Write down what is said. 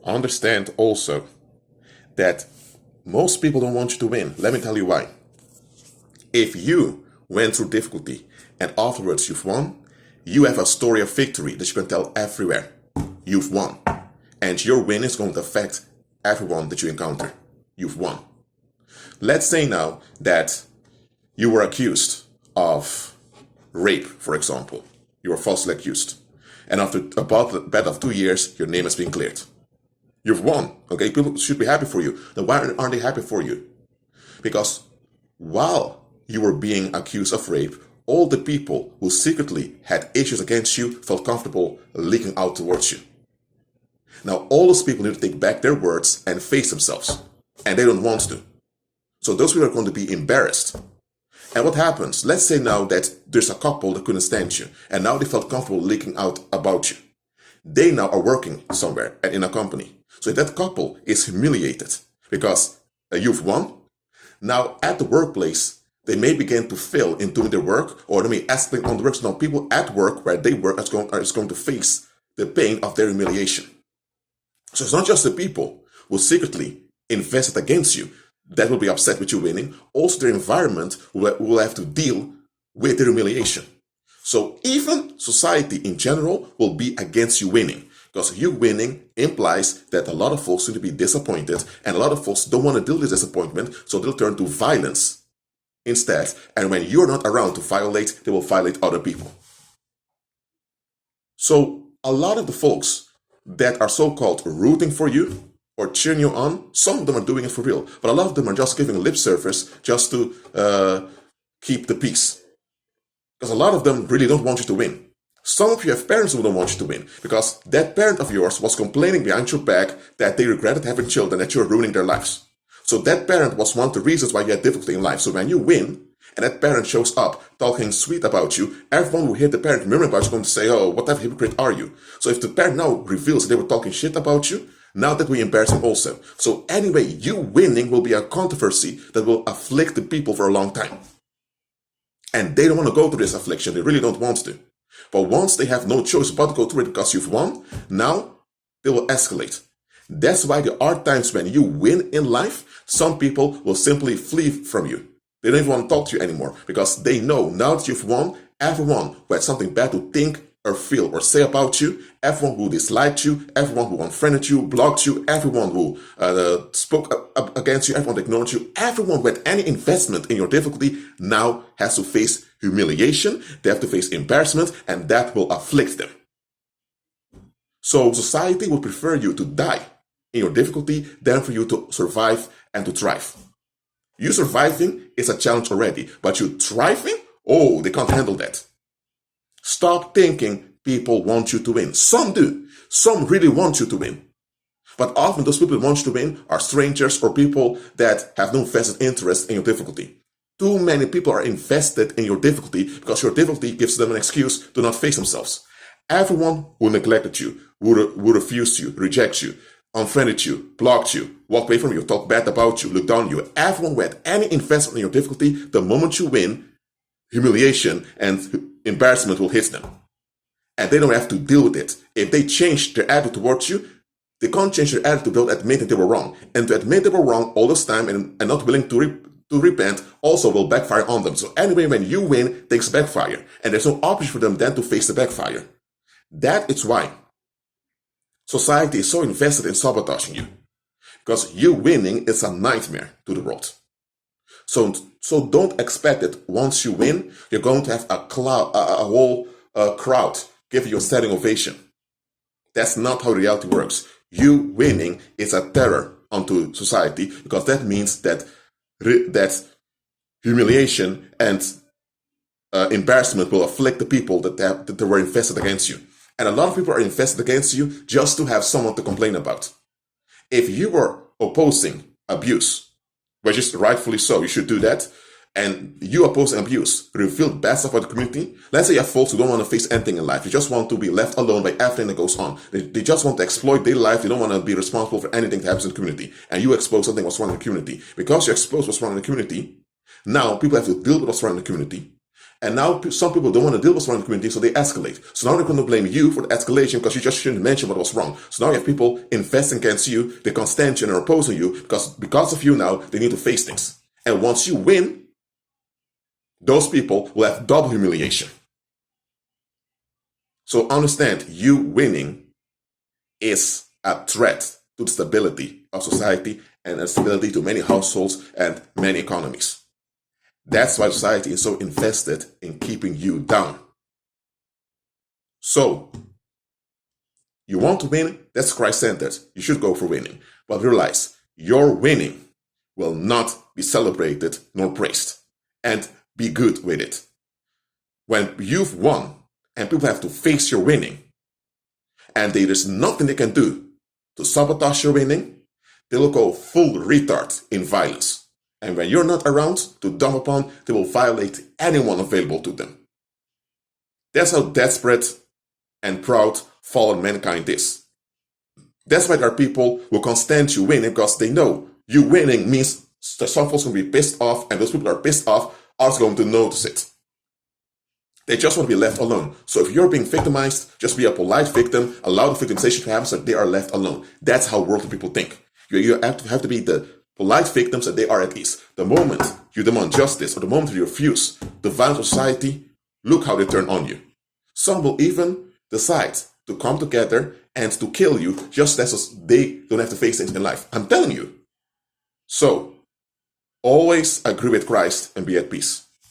Understand also that most people don't want you to win. Let me tell you why. If you went through difficulty and afterwards you've won, you have a story of victory that you can tell everywhere. You've won. And your win is going to affect everyone that you encounter. You've won. Let's say now that you were accused of rape, for example. You were falsely accused. And after about a bed of 2 years, your name has been cleared. You've won, okay? People should be happy for you. Then why aren't they happy for you? Because while you were being accused of rape, all the people who secretly had issues against you felt comfortable leaking out towards you. Now, all those people need to take back their words and face themselves. And they don't want to. So those people are going to be embarrassed. And what happens? Let's say now that there's a couple that couldn't stand you, and now they felt comfortable leaking out about you. They now are working somewhere in a company. So if that couple is humiliated because you've won, now at the workplace, they may begin to fail in doing their work, or they may escalate on the work. So now people at work where they work are going to face the pain of their humiliation. So it's not just the people who secretly invested against you that will be upset with you winning. Also their environment will have to deal with the humiliation. So even society in general will be against you winning, because you winning implies that a lot of folks need to be disappointed, and a lot of folks don't want to deal with disappointment, so they'll turn to violence instead. And when you're not around to violate, they will violate other people. So a lot of the folks that are so-called rooting for you or cheering you on, some of them are doing it for real, but a lot of them are just giving lip service just to keep the peace. Because a lot of them really don't want you to win. Some of you have parents who don't want you to win, because that parent of yours was complaining behind your back that they regretted having children, that you're ruining their lives. So that parent was one of the reasons why you had difficulty in life. So when you win, and that parent shows up talking sweet about you, everyone who heard the parent murmuring about you is going to say, oh, what type of hypocrite are you? So if the parent now reveals they were talking shit about you, now that we embarrass him also. So anyway, you winning will be a controversy that will afflict the people for a long time. And they don't want to go through this affliction. They really don't want to. But once they have no choice but to go through it because you've won, now they will escalate. That's why there are times when you win in life, some people will simply flee from you. They don't even want to talk to you anymore, because they know now that you've won, everyone who had something bad to think or feel or say about you, everyone who disliked you, everyone who unfriended you, blocked you, everyone who spoke against you, everyone that ignored you, everyone who had any investment in your difficulty now has to face humiliation, they have to face embarrassment, and that will afflict them. So society would prefer you to die in your difficulty than for you to survive and to thrive. You surviving is a challenge already, but you thriving? Oh, they can't handle that. Stop thinking people want you to win. Some do. Some really want you to win. But often those people who want you to win are strangers or people that have no vested interest in your difficulty. Too many people are invested in your difficulty because your difficulty gives them an excuse to not face themselves. Everyone who neglected you, who refused you, rejects you, unfriended you, blocked you, walked away from you, talked bad about you, looked down on you, everyone who had any investment in your difficulty, the moment you win, humiliation and embarrassment will hit them. And they don't have to deal with it. If they change their attitude towards you, they can't change their attitude without admitting they were wrong. And to admit they were wrong all this time and not willing to repent also will backfire on them. So anyway, when you win, things backfire. And there's no option for them then to face the backfire. That is why society is so invested in sabotaging you. Because you winning is a nightmare to the world. So don't expect that once you win, you're going to have a whole crowd give you a standing ovation. That's not how reality works. You winning is a terror onto society, because that means that humiliation and embarrassment will afflict the people that were invested against you. And a lot of people are invested against you just to have someone to complain about. If you were opposing abuse, which is rightfully so, you should do that, and you oppose abuse, reveal bad stuff about the community. Let's say you have folks who don't want to face anything in life. They just want to be left alone by everything that goes on. They just want to exploit their life. They don't want to be responsible for anything that happens in the community. And you expose something what's wrong in the community. Because you expose what's wrong in the community, now people have to deal with what's wrong in the community. And now some people don't want to deal with what's wrong in the community, so they escalate. So now they're going to blame you for the escalation because you just shouldn't mention what was wrong. So now you have people investing against you, they constantian and opposing you because of you now, they need to face things. And once you win, those people will have double humiliation. So understand, you winning is a threat to the stability of society and a stability to many households and many economies. That's why society is so invested in keeping you down. So, you want to win? That's Christ-centered. You should go for winning. But realize, your winning will not be celebrated nor praised. And be good with it. When you've won and people have to face your winning, and there's nothing they can do to sabotage your winning, they will go full retard in violence. And when you're not around to dump upon, they will violate anyone available to them. That's how desperate and proud fallen mankind is. That's why there are people who constant you winning because they know you winning means that some folks will be pissed off, and those people that are pissed off are going to notice it. They just want to be left alone. So if you're being victimized, just be a polite victim, allow the victimization to happen so they are left alone. That's how worldly people think. You have to be the polite victims so they are at ease. The moment you demand justice or the moment you refuse the violent society, look how they turn on you. Some will even decide to come together and to kill you just as they don't have to face things in life. I'm telling you. So, always agree with Christ and be at peace.